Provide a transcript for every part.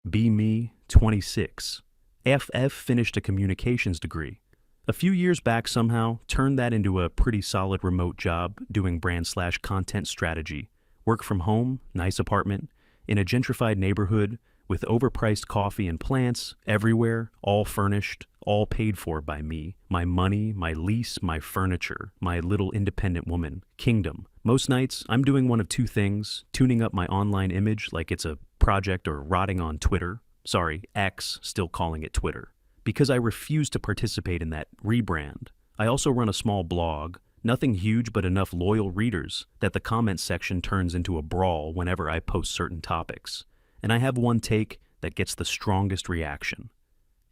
Be me, 26. FF finished a communications degree. A few years back somehow turned that into a pretty solid remote job doing brand/content strategy. Work from home, nice apartment, in a gentrified neighborhood with overpriced coffee and plants everywhere, all furnished, all paid for by me. My money, my lease, my furniture, my little independent woman, kingdom. Most nights, I'm doing one of two things, tuning up my online image like it's a project or rotting on Twitter. Sorry, X, still calling it Twitter. Because I refuse to participate in that rebrand. I also run a small blog, nothing huge but enough loyal readers that the comments section turns into a brawl whenever I post certain topics. And I have one take that gets the strongest reaction.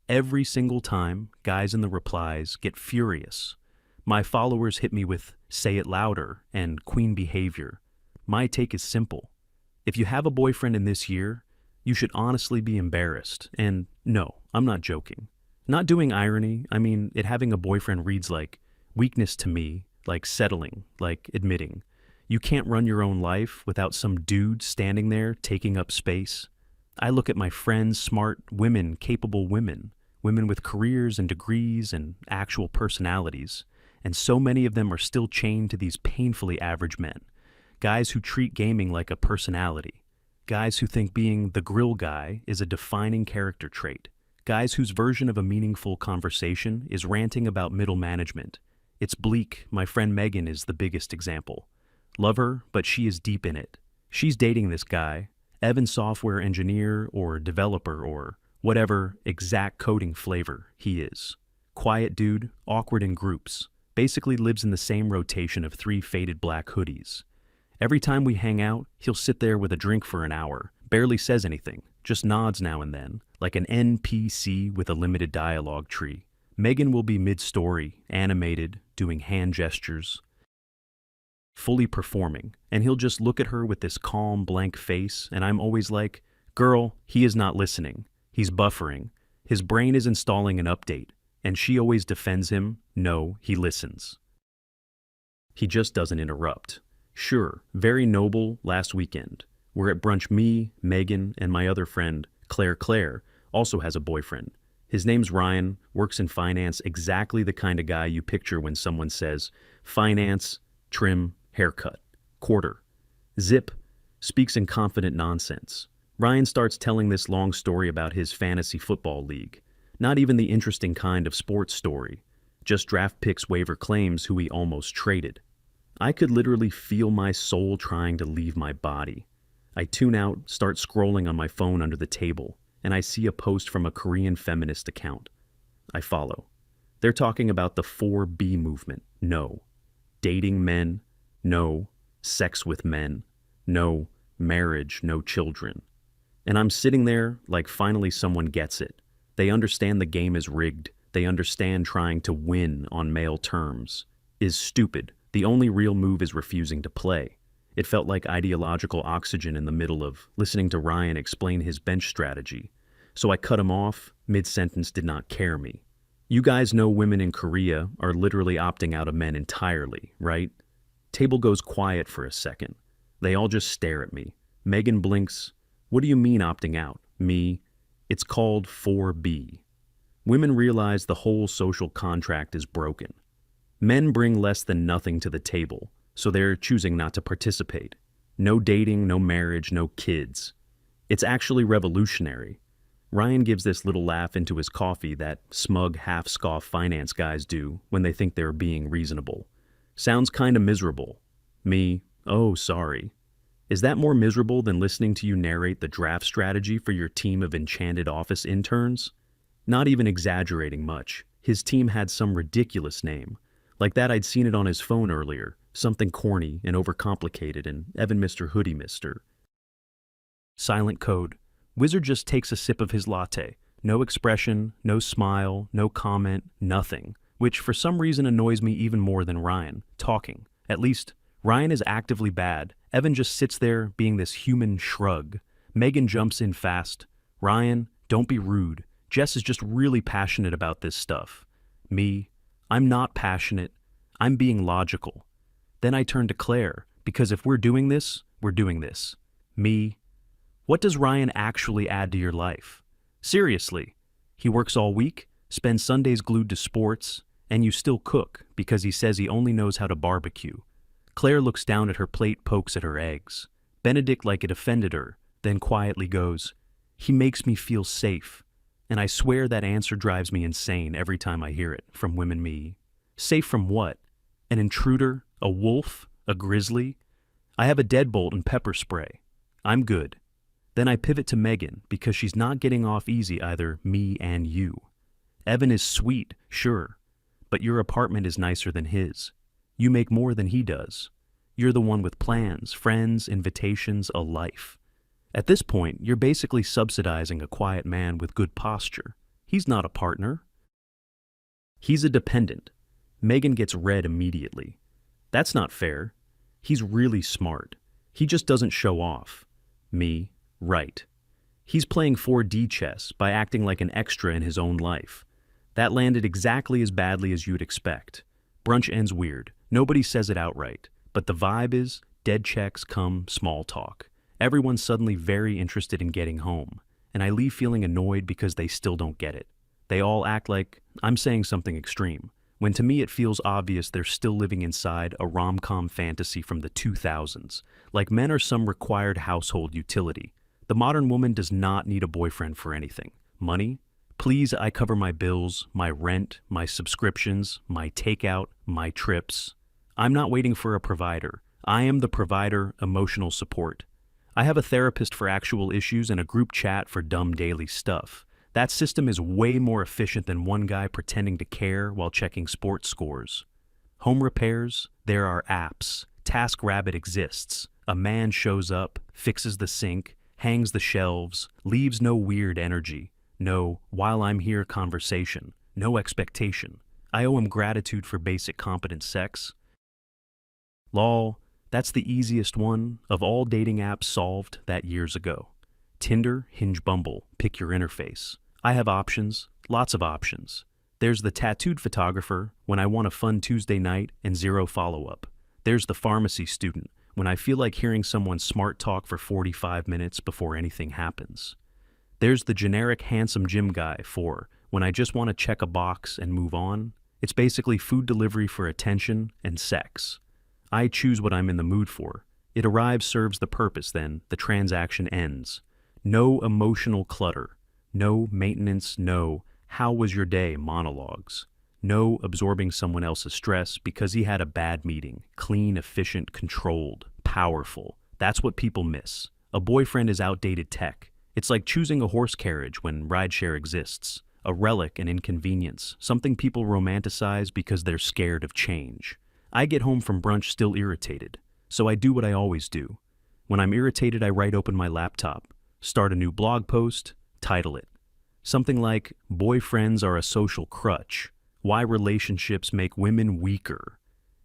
Every single time, guys in the replies get furious. My followers hit me with "say it louder" and "queen behavior." My take is simple. If you have a boyfriend in this year, you should honestly be embarrassed. And no, I'm not joking. Not doing irony, I mean it having a boyfriend reads like weakness to me, like settling, like admitting. You can't run your own life without some dude standing there taking up space. I look at my friends, smart women, capable women with careers and degrees and actual personalities, and so many of them are still chained to these painfully average men. Guys who treat gaming like a personality. Guys who think being the grill guy is a defining character trait. Guys whose version of a meaningful conversation is ranting about middle management. It's bleak. My friend Megan is the biggest example. Love her, but she is deep in it. She's dating this guy, Evan software engineer or developer or whatever exact coding flavor he is. Quiet dude, awkward in groups, basically lives in the same rotation of 3 faded black hoodies. Every time we hang out, he'll sit there with a drink for an hour, barely says anything, just nods now and then, like an NPC with a limited dialogue tree. Megan will be mid-story, animated, doing hand gestures, fully performing, and he'll just look at her with this calm, blank face, and I'm always like, girl, he is not listening. He's buffering. His brain is installing an update, and she always defends him. No, he listens. He just doesn't interrupt. Sure, very noble last weekend. We're at brunch, me, Megan, and my other friend, Claire, also has a boyfriend. His name's Ryan, works in finance, exactly the kind of guy you picture when someone says, finance, trim, haircut, quarter. Zip, speaks in confident nonsense. Ryan starts telling this long story about his fantasy football league. Not even the interesting kind of sports story. Just draft picks waiver claims who he almost traded. I could literally feel my soul trying to leave my body. I tune out, start scrolling on my phone under the table, and I see a post from a Korean feminist account. I follow. They're talking about the 4B movement. No. Dating men. No. Sex with men. No. Marriage, no children. And I'm sitting there like finally someone gets it. They understand the game is rigged. They understand trying to win on male terms is stupid. The only real move is refusing to play. It felt like ideological oxygen in the middle of listening to Ryan explain his bench strategy. So I cut him off, mid-sentence did not care me. You guys know women in Korea are literally opting out of men entirely, right? Table goes quiet for a second. They all just stare at me. Megan blinks. What do you mean opting out? Me. It's called 4B. Women realize the whole social contract is broken. Men bring less than nothing to the table, so they're choosing not to participate. No dating, no marriage, no kids. It's actually revolutionary. Ryan gives this little laugh into his coffee that smug, half-scoff finance guys do when they think they're being reasonable. Sounds kinda miserable. Me, oh, sorry. Is that more miserable than listening to you narrate the draft strategy for your team of enchanted office interns? Not even exaggerating much. His team had some ridiculous name. Like that I'd seen it on his phone earlier. Something corny and overcomplicated and Evan Mr. Hoodie Mister. Silent code. Wizard just takes a sip of his latte. No expression, no smile, no comment, nothing. Which for some reason annoys me even more than Ryan, talking. At least, Ryan is actively bad. Evan just sits there being this human shrug. Megan jumps in fast. Ryan, don't be rude. Jess is just really passionate about this stuff. Me, I'm not passionate. I'm being logical. Then I turn to Claire, because if we're doing this, we're doing this. Me, What does Ryan actually add to your life? Seriously, he works all week, spends Sundays glued to sports, and you still cook because he says he only knows how to barbecue. Claire looks down at her plate, pokes at her eggs. Benedict, like it offended her, then quietly goes, "He makes me feel safe." And I swear that answer drives me insane every time I hear it from women me. Safe from what? An intruder? A wolf? A grizzly? I have a deadbolt and pepper spray. I'm good. Then I pivot to Megan because she's not getting off easy either, me and you. Evan is sweet, sure, but your apartment is nicer than his. You make more than he does. You're the one with plans, friends, invitations, a life. At this point, you're basically subsidizing a quiet man with good posture. He's not a partner. He's a dependent. Megan gets red immediately. That's not fair. He's really smart. He just doesn't show off. Me, right. He's playing 4D chess by acting like an extra in his own life. That landed exactly as badly as you'd expect. Brunch ends weird. Nobody says it outright. But the vibe is dead checks come small talk. Everyone's suddenly very interested in getting home. And I leave feeling annoyed because they still don't get it. They all act like I'm saying something extreme, when to me it feels obvious they're still living inside a rom-com fantasy from the 2000s, like men are some required household utility. The modern woman does not need a boyfriend for anything. Money? Please, I cover my bills, my rent, my subscriptions, my takeout, my trips. I'm not waiting for a provider. I am the provider, emotional support. I have a therapist for actual issues and a group chat for dumb daily stuff. That system is way more efficient than one guy pretending to care while checking sports scores. Home repairs? There are apps. TaskRabbit exists. A man shows up, fixes the sink, hangs the shelves, leaves no weird energy. No, while I'm here conversation. No expectation. I owe him gratitude for basic competent sex. Lol, that's the easiest one of all dating apps solved that years ago. Tinder, Hinge, Bumble, pick your interface. I have options, lots of options. There's the tattooed photographer when I want a fun Tuesday night and zero follow-up. There's the pharmacy student when I feel like hearing someone smart talk for 45 minutes before anything happens. There's the generic handsome gym guy for when I just want to check a box and move on. It's basically food delivery for attention and sex. I choose what I'm in the mood for. It arrives, serves the purpose, then the transaction ends. No emotional clutter. No maintenance, no "how was your day" monologues. No absorbing someone else's stress because he had a bad meeting. Clean, efficient, controlled, powerful. That's what people miss. A boyfriend is outdated tech. It's like choosing a horse carriage when rideshare exists. A relic, an inconvenience, something people romanticize because they're scared of change. I get home from brunch still irritated, so I do what I always do. When I'm irritated, I write open my laptop, start a new blog post, title it. Something like, "Boyfriends are a social crutch. Why relationships make women weaker."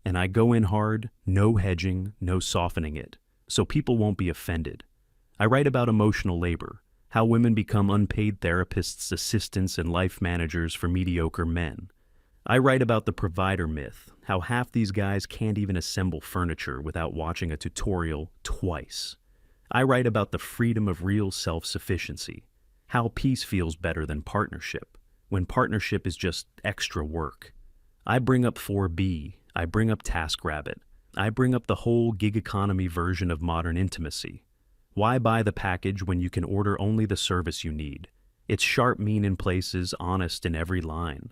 And I go in hard, no hedging, no softening it, so people won't be offended. I write about emotional labor, how women become unpaid therapists, assistants, and life managers for mediocre men. I write about the provider myth, how half these guys can't even assemble furniture without watching a tutorial twice. I write about the freedom of real self-sufficiency, how peace feels better than partnership, when partnership is just extra work. I bring up 4B, I bring up TaskRabbit, I bring up the whole gig economy version of modern intimacy. Why buy the package when you can order only the service you need? It's sharp, mean in places, honest in every line.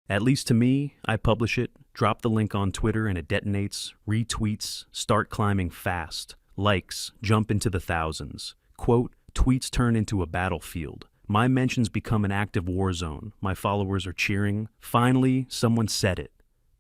At least to me, I publish it, drop the link on Twitter and it detonates, retweets, start climbing fast, likes, jump into the thousands. Quote, tweets turn into a battlefield. My mentions become an active war zone. My followers are cheering. Finally, someone said it.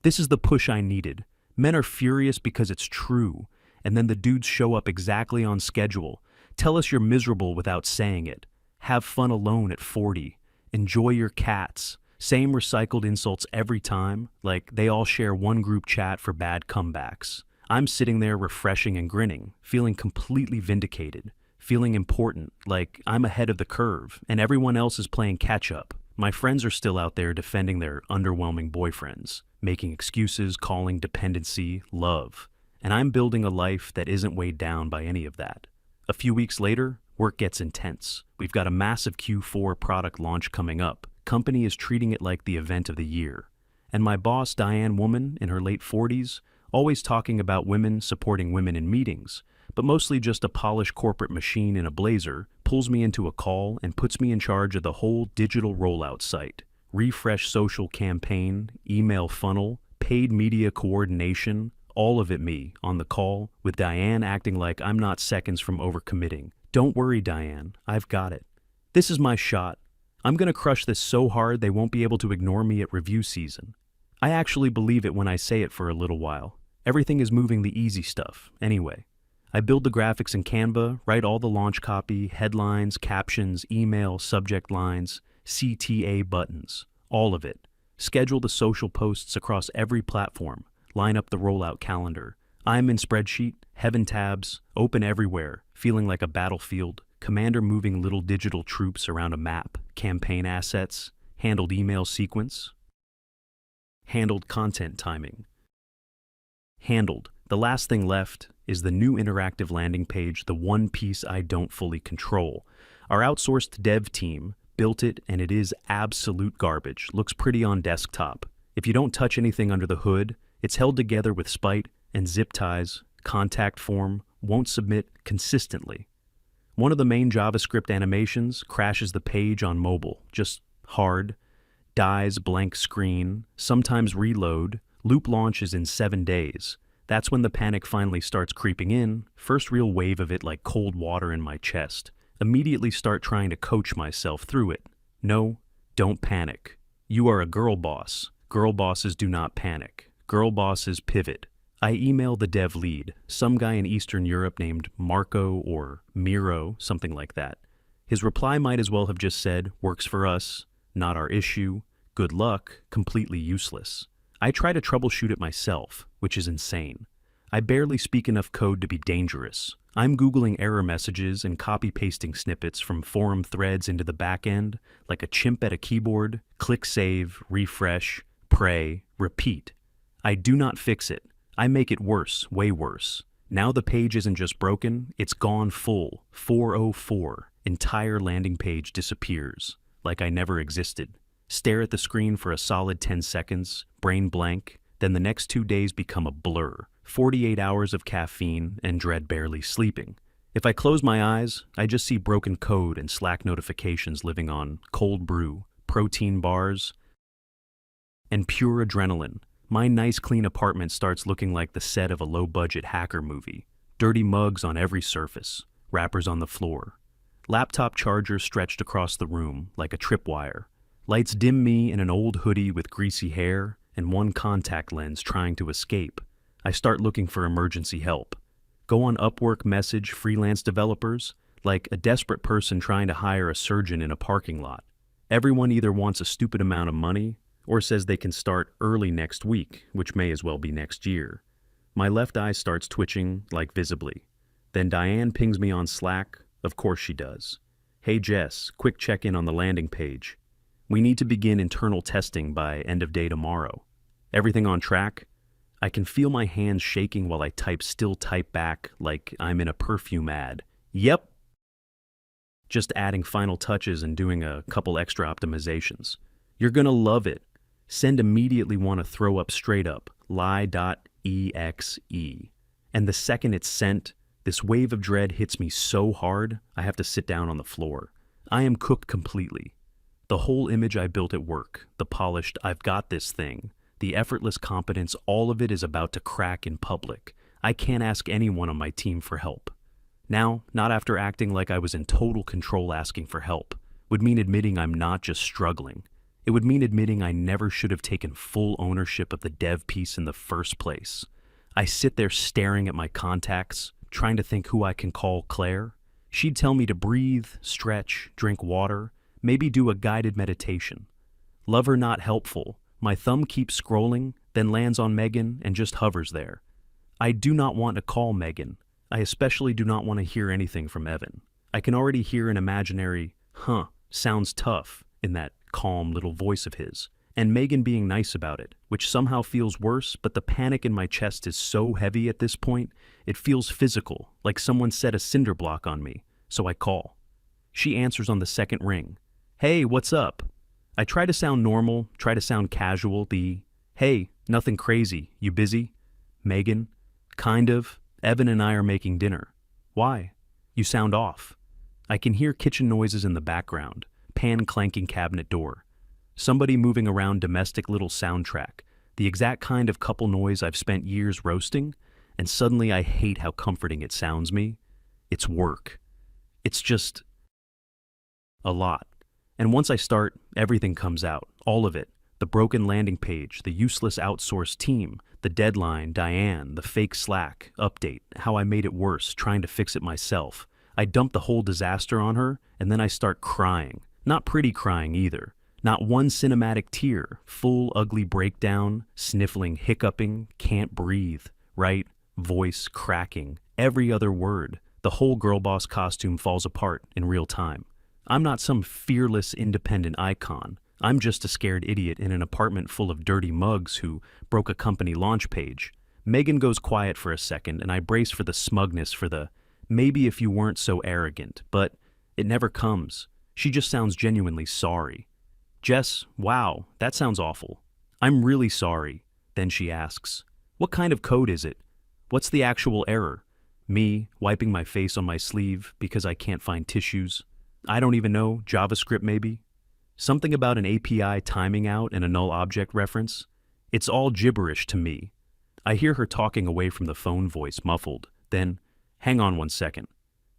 This is the push I needed. Men are furious because it's true. And then the dudes show up exactly on schedule. Tell us you're miserable without saying it. Have fun alone at 40. Enjoy your cats. Same recycled insults every time, like they all share one group chat for bad comebacks. I'm sitting there refreshing and grinning, feeling completely vindicated, feeling important, like I'm ahead of the curve, and everyone else is playing catch-up. My friends are still out there defending their underwhelming boyfriends, making excuses, calling dependency love. And I'm building a life that isn't weighed down by any of that. A few weeks later, work gets intense. We've got a massive Q4 product launch coming up. Company is treating it like the event of the year. And my boss, Diane, woman in her late 40s, always talking about women supporting women in meetings, but mostly just a polished corporate machine in a blazer, pulls me into a call and puts me in charge of the whole digital rollout site. Refresh social campaign, email funnel, paid media coordination, all of it me, on the call, with Diane acting like I'm not seconds from overcommitting. Don't worry, Diane, I've got it. This is my shot. I'm gonna crush this so hard they won't be able to ignore me at review season. I actually believe it when I say it for a little while. Everything is moving the easy stuff, anyway. I build the graphics in Canva, write all the launch copy, headlines, captions, email, subject lines, CTA buttons, all of it. Schedule the social posts across every platform, line up the rollout calendar. I'm in spreadsheet, heaven tabs, open everywhere, feeling like a battlefield, commander moving little digital troops around a map, campaign assets, handled email sequence, handled content timing. Handled. The last thing left is the new interactive landing page, the one piece I don't fully control. Our outsourced dev team built it and it is absolute garbage. Looks pretty on desktop. If you don't touch anything under the hood, it's held together with spite and zip ties, contact form, won't submit consistently. One of the main JavaScript animations crashes the page on mobile, just hard, dies blank screen, sometimes reload, loop launches in 7 days. That's when the panic finally starts creeping in, first real wave of it like cold water in my chest. Immediately start trying to coach myself through it. No, don't panic. You are a girl boss. Girl bosses do not panic. Girl bosses pivot. I email the dev lead, some guy in Eastern Europe named Marco or Miro, something like that. His reply might as well have just said, works for us, not our issue, good luck, completely useless. I try to troubleshoot it myself, which is insane. I barely speak enough code to be dangerous. I'm Googling error messages and copy-pasting snippets from forum threads into the back end, like a chimp at a keyboard, click save, refresh, pray, repeat. I do not fix it. I make it worse, way worse. Now the page isn't just broken, it's gone full, 404. Entire landing page disappears, like I never existed. Stare at the screen for a solid 10 seconds, brain blank, then the next 2 days become a blur. 48 hours of caffeine and dread barely sleeping. If I close my eyes, I just see broken code and Slack notifications living on cold brew, protein bars, and pure adrenaline. My nice clean apartment starts looking like the set of a low-budget hacker movie. Dirty mugs on every surface, wrappers on the floor. Laptop charger stretched across the room like a tripwire. Lights dim me in an old hoodie with greasy hair and one contact lens trying to escape. I start looking for emergency help. Go on Upwork, message freelance developers like a desperate person trying to hire a surgeon in a parking lot. Everyone either wants a stupid amount of money or says they can start early next week, which may as well be next year. My left eye starts twitching, like visibly. Then Diane pings me on Slack. Of course she does. Hey Jess, quick check-in on the landing page. We need to begin internal testing by end of day tomorrow. Everything on track? I can feel my hands shaking while I still type back like I'm in a perfume ad. Yep. Just adding final touches and doing a couple extra optimizations. You're gonna love it. Send immediately want to throw up straight up, lie.exe. And the second it's sent, this wave of dread hits me so hard, I have to sit down on the floor. I am cooked completely. The whole image I built at work, the polished, I've got this thing, the effortless competence, all of it is about to crack in public. I can't ask anyone on my team for help. Now, not after acting like I was in total control asking for help, would mean admitting I'm not just struggling. It would mean admitting I never should have taken full ownership of the dev piece in the first place. I sit there staring at my contacts, trying to think who I can call Claire. She'd tell me to breathe, stretch, drink water, maybe do a guided meditation. Love her not helpful. My thumb keeps scrolling, then lands on Megan and just hovers there. I do not want to call Megan. I especially do not want to hear anything from Evan. I can already hear an imaginary, sounds tough, in that calm little voice of his. and Megan being nice about it, which somehow feels worse, but the panic in my chest is so heavy at this point, it feels physical, like someone set a cinder block on me, so I call. She answers on the second ring. Hey, what's up? I try to sound normal, try to sound casual, hey, nothing crazy, you busy? Megan, kind of. Evan and I are making dinner. Why? You sound off. I can hear kitchen noises in the background, pan clanking cabinet door. Somebody moving around domestic little soundtrack, the exact kind of couple noise I've spent years roasting, and suddenly I hate how comforting it sounds me. It's work. It's just a lot. And once I start, everything comes out, all of it. The broken landing page, the useless outsourced team, the deadline, Diane, the fake Slack, update, how I made it worse, trying to fix it myself. I dump the whole disaster on her, and then I start crying. Not pretty crying either. Not one cinematic tear, full ugly breakdown, sniffling, hiccuping, can't breathe, right? Voice cracking, every other word. The whole girl boss costume falls apart in real time. I'm not some fearless, independent icon. I'm just a scared idiot in an apartment full of dirty mugs who broke a company launch page. Megan goes quiet for a second, and I brace for the smugness, for the maybe if you weren't so arrogant, but it never comes. She just sounds genuinely sorry. Jess, wow, that sounds awful. I'm really sorry. Then she asks, what kind of code is it? What's the actual error? Me, wiping my face on my sleeve because I can't find tissues. I don't even know, JavaScript maybe? Something about an API timing out and a null object reference? It's all gibberish to me. I hear her talking away from the phone voice, muffled. Then, hang on one second.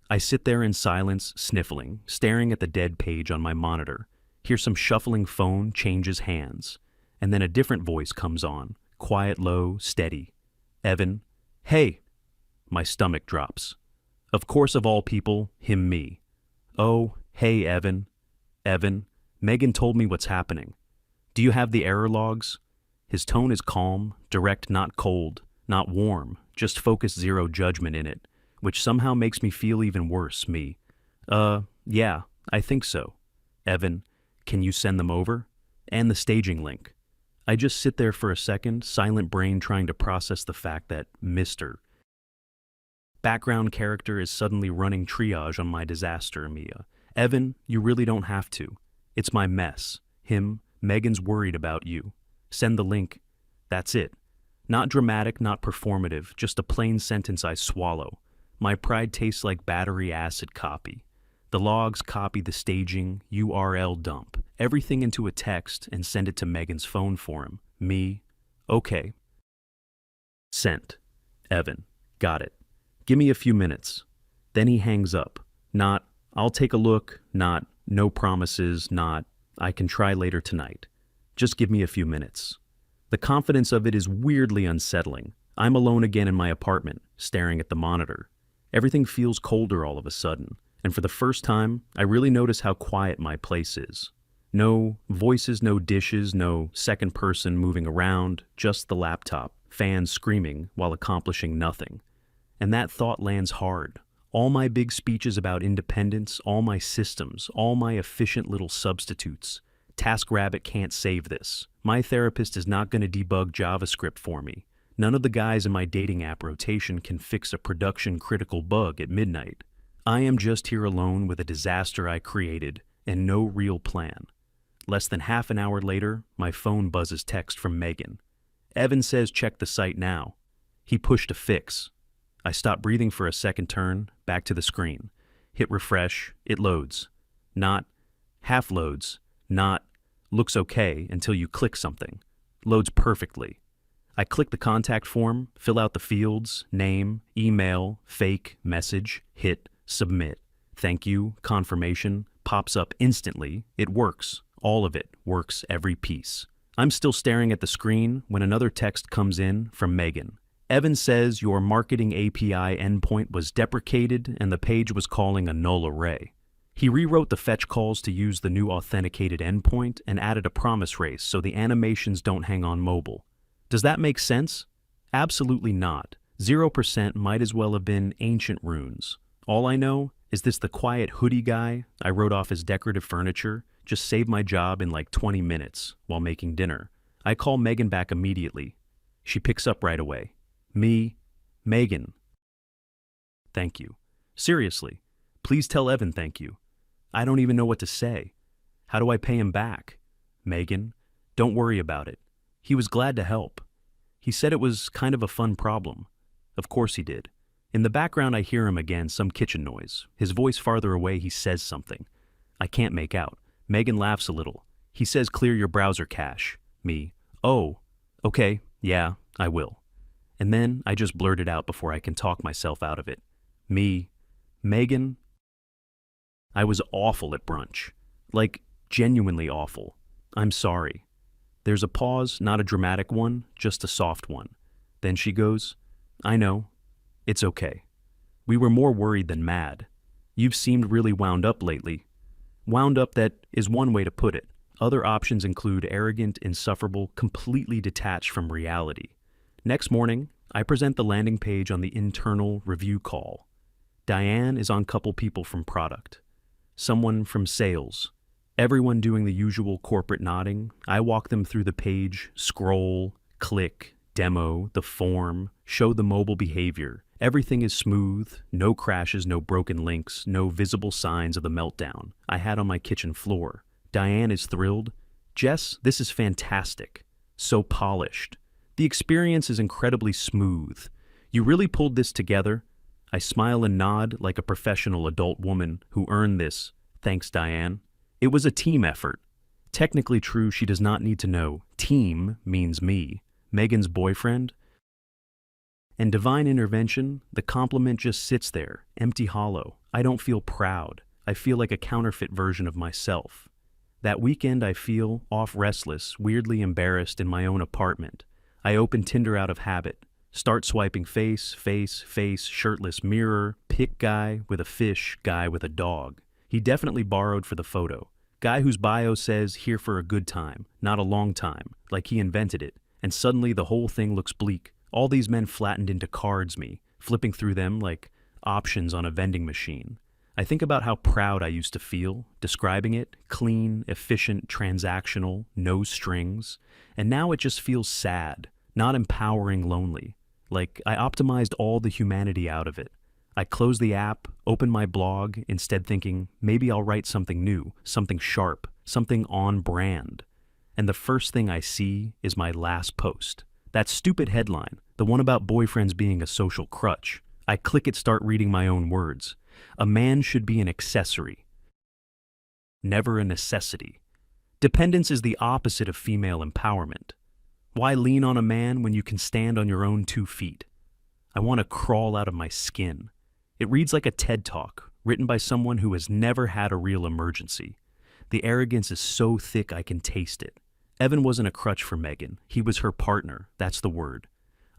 I sit there in silence, sniffling, staring at the dead page on my monitor. Hear some shuffling phone changes hands. And then a different voice comes on, quiet, low, steady. Evan, hey. My stomach drops. Of course, of all people, me. Oh, hey, Evan. Evan, Megan told me what's happening. Do you have the error logs? His tone is calm, direct, not cold, not warm, just focused, zero judgment in it, which somehow makes me feel even worse, me. Yeah, I think so. Evan, can you send them over? And the staging link. I just sit there for a second, silent brain trying to process the fact that Mr. Background character is suddenly running triage on my disaster, Mia. Evan, you really don't have to. It's my mess. Megan's worried about you. Send the link. That's it. Not dramatic, not performative, just a plain sentence I swallow. My pride tastes like battery acid copy. The logs copy the staging, URL dump, everything into a text and send it to Megan's phone for him. Me, okay. Sent. Evan, got it. Give me a few minutes. Then he hangs up. Not, I'll take a look, not, no promises, not, I can try later tonight. Just give me a few minutes. The confidence of it is weirdly unsettling. I'm alone again in my apartment, staring at the monitor. Everything feels colder all of a sudden, and for the first time, I really notice how quiet my place is. No voices, no dishes, no second person moving around, just the laptop, fans screaming while accomplishing nothing. And that thought lands hard. All my big speeches about independence, all my systems, all my efficient little substitutes. TaskRabbit can't save this. My therapist is not going to debug JavaScript for me. None of the guys in my dating app rotation can fix a production-critical bug at midnight. I am just here alone with a disaster I created and no real plan. Less than half an hour later, my phone buzzes text from Megan. Evan says check the site now. He pushed a fix. I stop breathing for a second turn, back to the screen. Hit refresh, it loads. Not, half loads, not, looks okay until you click something. Loads perfectly. I click the contact form, fill out the fields, name, email, fake, message, hit, submit. Thank you, confirmation, pops up instantly. It works. All of it works, every piece. I'm still staring at the screen when another text comes in from Megan. Evan says your marketing API endpoint was deprecated and the page was calling a null array. He rewrote the fetch calls to use the new authenticated endpoint and added a promise race so the animations don't hang on mobile. Does that make sense? Absolutely not. 0% might as well have been ancient runes. All I know, Is this the quiet hoodie guy I wrote off as decorative furniture? Just saved my job in like 20 minutes while making dinner. I call Megan back immediately. She picks up right away. Me, Megan. Thank you. Seriously, please tell Evan thank you. I don't even know what to say. How do I pay him back? Megan, don't worry about it. He was glad to help. He said it was kind of a fun problem. Of course he did. In the background I hear him again, some kitchen noise. His voice farther away, he says something. I can't make out. Megan laughs a little. He says clear your browser cache. Me, oh, okay, yeah, I will. And then I just blurt it out before I can talk myself out of it. Me, Megan. I was awful at brunch. Like, genuinely awful. I'm sorry. There's a pause, not a dramatic one, just a soft one. Then she goes, I know. It's okay. We were more worried than mad. You've seemed really wound up lately. Wound up, that is one way to put it. Other options include arrogant, insufferable, completely detached from reality. Next morning, I present the landing page on the internal review call. Diane is on couple people from product. Someone from sales. Everyone doing the usual corporate nodding. I walk them through the page, scroll, click, demo, the form, show the mobile behavior. Everything is smooth, no crashes, no broken links, no visible signs of the meltdown I had on my kitchen floor. Diane is thrilled. Jess, this is fantastic. So polished. The experience is incredibly smooth. You really pulled this together. I smile and nod like a professional adult woman who earned this. Thanks, Diane. It was a team effort. Technically true, she does not need to know. Team means me, Megan's boyfriend. And divine intervention, the compliment just sits there, empty hollow. I don't feel proud. I feel like a counterfeit version of myself. That weekend I feel off restless, weirdly embarrassed in my own apartment. I open Tinder out of habit. Start swiping face, shirtless mirror, pic guy with a fish, guy with a dog. He definitely borrowed for the photo. Guy whose bio says here for a good time, not a long time, like he invented it. And suddenly the whole thing looks bleak. All these men flattened into cards me, flipping through them like options on a vending machine. I think about how proud I used to feel, describing it, clean, efficient, transactional, no strings. And now it just feels sad, not empowering, lonely. Like I optimized all the humanity out of it. I close the app, open my blog, instead thinking maybe I'll write something new, something sharp, something on brand. And the first thing I see is my last post. That stupid headline, the one about boyfriends being a social crutch. I click it, start reading my own words. A man should be an accessory, never a necessity. Dependence is the opposite of female empowerment. Why lean on a man when you can stand on your own 2 feet? I want to crawl out of my skin. It reads like a TED Talk, written by someone who has never had a real emergency. The arrogance is so thick I can taste it. Evan wasn't a crutch for Megan. He was her partner. That's the word.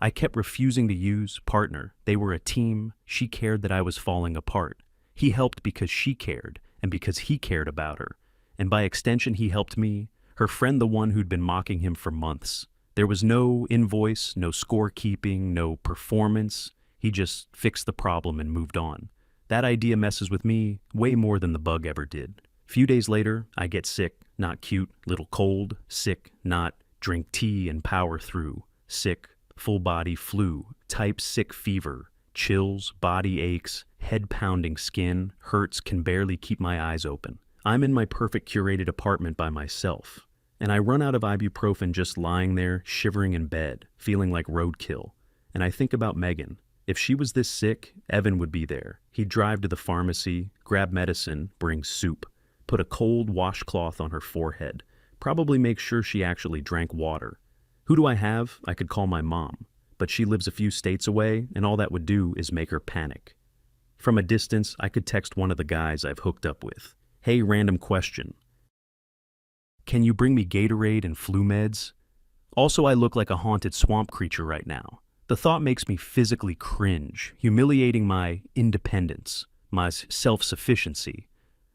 I kept refusing to use partner. They were a team. She cared that I was falling apart. He helped because she cared, and because he cared about her. And by extension, he helped me, her friend, the one who'd been mocking him for months. There was no invoice, no scorekeeping, no performance. He just fixed the problem and moved on. That idea messes with me way more than the bug ever did. Few days later, I get sick, not cute, little cold, sick, not drink tea and power through, sick, full body flu, type sick fever, chills, body aches, head pounding, skin, hurts, can barely keep my eyes open. I'm in my perfect curated apartment by myself, and I run out of ibuprofen just lying there, shivering in bed, feeling like roadkill. And I think about Megan. If she was this sick, Evan would be there. He'd drive to the pharmacy, grab medicine, bring soup, put a cold washcloth on her forehead, probably make sure she actually drank water. Who do I have? I could call my mom, but she lives a few states away, and all that would do is make her panic. From a distance, I could text one of the guys I've hooked up with. Hey, random question. Can you bring me Gatorade and flu meds? Also, I look like a haunted swamp creature right now. The thought makes me physically cringe, humiliating my independence, my self-sufficiency.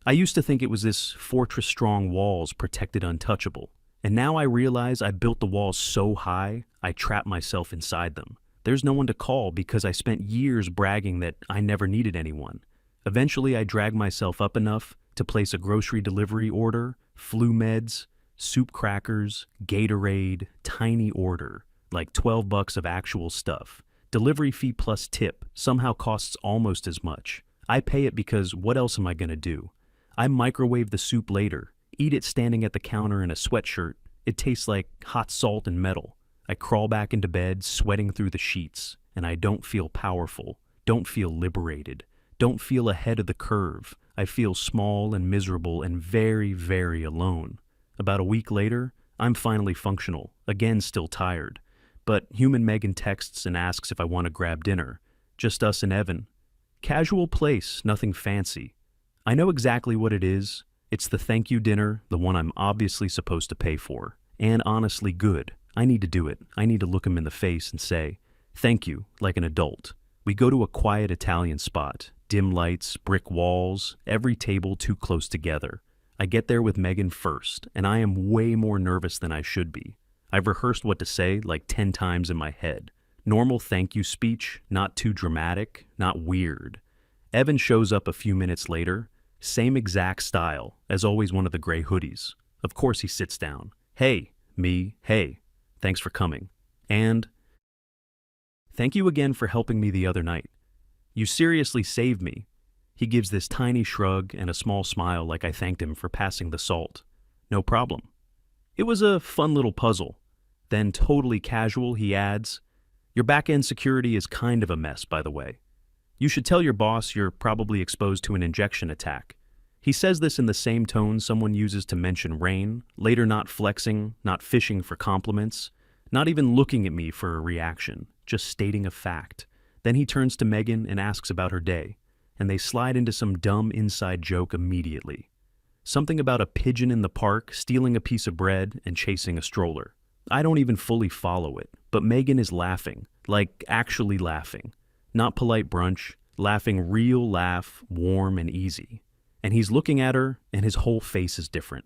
I used to think it was this fortress strong walls protected untouchable. And now I realize I built the walls so high, I trap myself inside them. There's no one to call because I spent years bragging that I never needed anyone. Eventually, I dragged myself up enough to place a grocery delivery order, flu meds, soup crackers, Gatorade, tiny order, like $12 of actual stuff. Delivery fee plus tip somehow costs almost as much. I pay it because what else am I gonna do? I microwave the soup later, eat it standing at the counter in a sweatshirt. It tastes like hot salt and metal. I crawl back into bed, sweating through the sheets, and I don't feel powerful, don't feel liberated, don't feel ahead of the curve. I feel small and miserable and very, very alone. About a week later, I'm finally functional, again still tired. But human Megan texts and asks if I want to grab dinner. Just us and Evan. Casual place, nothing fancy. I know exactly what it is. It's the thank you dinner, the one I'm obviously supposed to pay for. And honestly good. I need to do it. I need to look him in the face and say, thank you, like an adult. We go to a quiet Italian spot. Dim lights, brick walls, every table too close together. I get there with Megan first, and I am way more nervous than I should be. I've rehearsed what to say like 10 times in my head. Normal thank you speech, not too dramatic, not weird. Evan shows up a few minutes later, same exact style, as always one of the gray hoodies. Of course he sits down. Hey, me, hey, thanks for coming. And thank you again for helping me the other night. You seriously saved me. He gives this tiny shrug and a small smile like I thanked him for passing the salt. No problem. It was a fun little puzzle. Then, totally casual, he adds, your back-end security is kind of a mess, by the way. You should tell your boss you're probably exposed to an injection attack. He says this in the same tone someone uses to mention rain, later not flexing, not fishing for compliments, not even looking at me for a reaction, just stating a fact. Then he turns to Megan and asks about her day, and they slide into some dumb inside joke immediately. Something about a pigeon in the park stealing a piece of bread and chasing a stroller. I don't even fully follow it, but Megan is laughing, like actually laughing. Not polite brunch, laughing real laugh, warm and easy. And he's looking at her, and his whole face is different.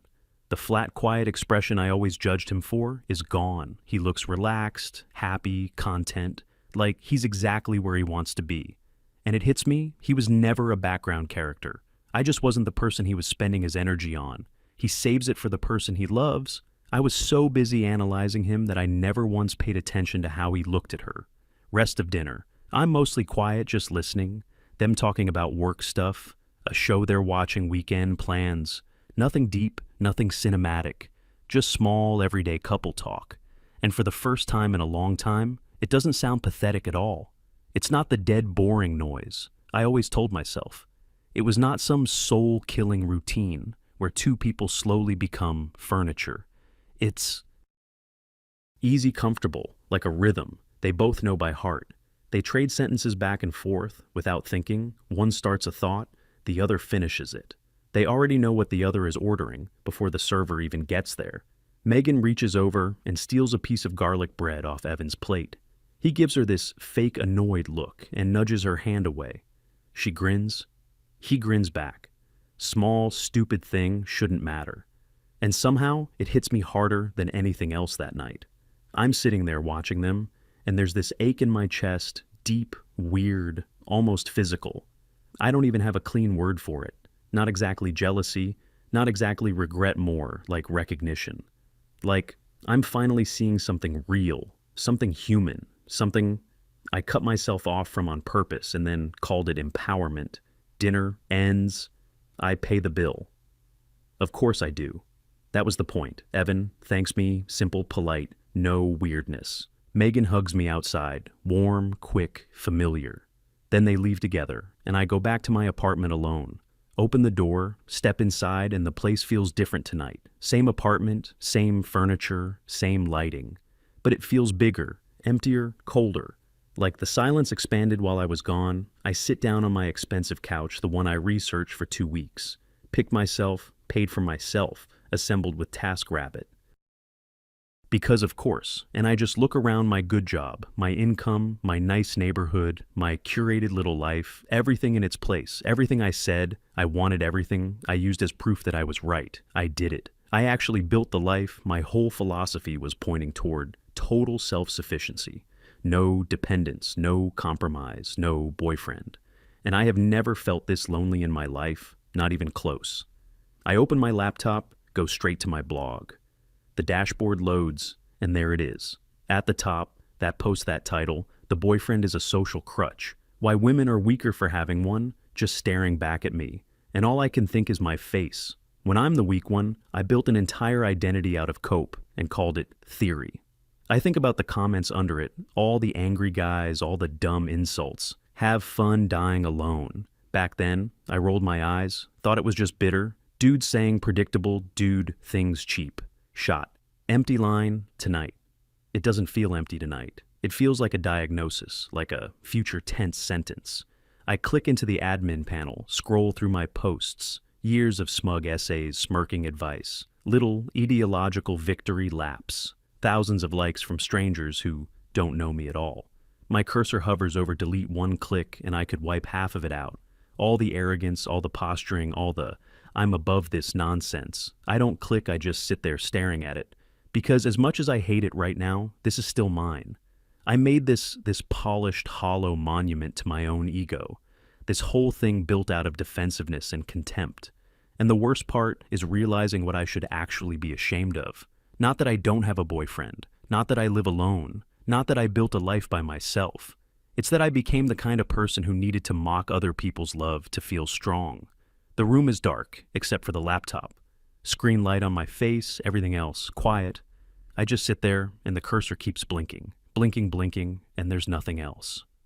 The flat, quiet expression I always judged him for is gone. He looks relaxed, happy, content, like he's exactly where he wants to be. And it hits me, he was never a background character. I just wasn't the person he was spending his energy on. He saves it for the person he loves. I was so busy analyzing him that I never once paid attention to how he looked at her. Rest of dinner. I'm mostly quiet, just listening. Them talking about work stuff, a show they're watching, weekend plans. Nothing deep, nothing cinematic. Just small, everyday couple talk. And for the first time in a long time, it doesn't sound pathetic at all. It's not the dead boring noise. I always told myself. It was not some soul-killing routine where two people slowly become furniture. It's easy, comfortable, like a rhythm they both know by heart. They trade sentences back and forth without thinking. One starts a thought, the other finishes it. They already know what the other is ordering before the server even gets there. Megan reaches over and steals a piece of garlic bread off Evan's plate. He gives her this fake annoyed look and nudges her hand away. She grins. He grins back. Small, stupid thing shouldn't matter. And somehow it hits me harder than anything else that night. I'm sitting there watching them, and there's this ache in my chest, deep, weird, almost physical. I don't even have a clean word for it. Not exactly jealousy, not exactly regret, more like recognition. Like, I'm finally seeing something real, something human, something I cut myself off from on purpose and then called it empowerment. Dinner ends. I pay the bill. Of course I do. That was the point. Evan thanks me, simple, polite, no weirdness. Megan hugs me outside, warm, quick, familiar. Then they leave together, and I go back to my apartment alone. Open the door, step inside, and the place feels different tonight. Same apartment, same furniture, same lighting. But it feels bigger, emptier, colder. Like the silence expanded while I was gone, I sit down on my expensive couch, the one I researched for 2 weeks. Picked myself, paid for myself, assembled with TaskRabbit. Because of course, and I just look around my good job, my income, my nice neighborhood, my curated little life, everything in its place, everything I said, I wanted everything, I used as proof that I was right. I did it. I actually built the life my whole philosophy was pointing toward: total self-sufficiency. No dependence, no compromise, no boyfriend. and I have never felt this lonely in my life, not even close. I open my laptop, go straight to my blog. The dashboard loads, and there it is. At the top, that post, that title, "The boyfriend is a social crutch. Why women are weaker for having one," just staring back at me. And all I can think is my face. When I'm the weak one, I built an entire identity out of cope and called it theory. I think about the comments under it, all the angry guys, all the dumb insults. Have fun dying alone. Back then, I rolled my eyes, thought it was just bitter. Dude saying predictable, dude, things cheap. Shot. Empty line, tonight. It doesn't feel empty tonight. It feels like a diagnosis, like a future tense sentence. I click into the admin panel, scroll through my posts, years of smug essays, smirking advice, little ideological victory laps, thousands of likes from strangers who don't know me at all. My cursor hovers over delete one click and I could wipe half of it out. All the arrogance, all the posturing, all the "I'm above this" nonsense. I don't click, I just sit there staring at it. Because as much as I hate it right now, this is still mine. I made this polished, hollow monument to my own ego. This whole thing built out of defensiveness and contempt. And the worst part is realizing what I should actually be ashamed of. Not that I don't have a boyfriend, not that I live alone, not that I built a life by myself. It's that I became the kind of person who needed to mock other people's love to feel strong. The room is dark, except for the laptop. Screen light on my face, everything else quiet. I just sit there and the cursor keeps blinking, blinking, blinking, and there's nothing else.